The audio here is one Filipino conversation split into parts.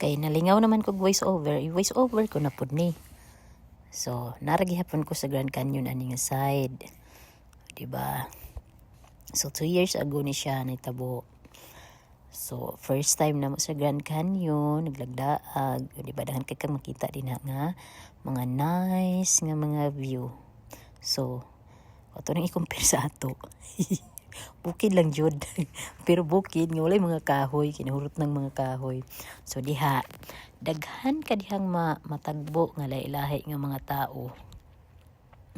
Kay nalingaw naman ko voice over, i-voice over ko na pud ni. So, naragihapon ko sa Grand Canyon ani nga side. Diba? So, 2 years ago ni siya nitabo. So, first time na mo sa Grand Canyon, naglagdaag. Diba, dahan kay kang makita din nga mga nice nga mga view. So, ato nang i-compare sa ato. Bukid lang jud. Pero bukid nga walay mga kahoy, kinahurot ng mga kahoy. So diha, daghan ka dihang matagbo nga lahi-lahi nga mga tao.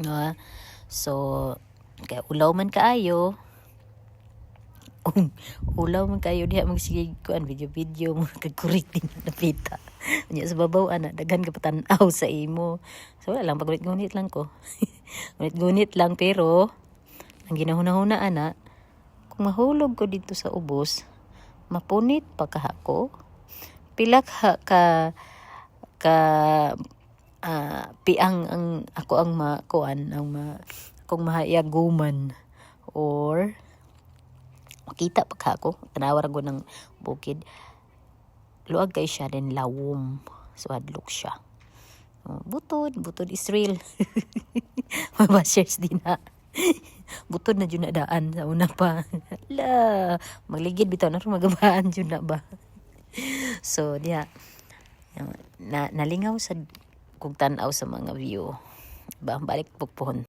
No? So kay ulaw man kaayo. Ulaw man kayo diha magsigig kuan video mo kag-correct din napita. Unya sa babaw ana daghan ka patan-aw sa imo. So wala lang pagunit-gunit lang ko. Gunit lang pero ang ginahuna-huna ana kung mahulog ko dito sa ubos, mapunit pa kahako. Pilak ka piang ang ako ang makuan akong mahayaguman or makita pa kahako. Tanawar ko ng bukid. Luag kay siya din lawom. So hadlok siya. Butod is real. Mabashers din na. Butod na dyan na daan sa una pa. Hala, magligid bitaw na rin magabaan dyan na ba. So, diya, nalingaw sa kung tanaw sa mga view. Ba, balik pupon.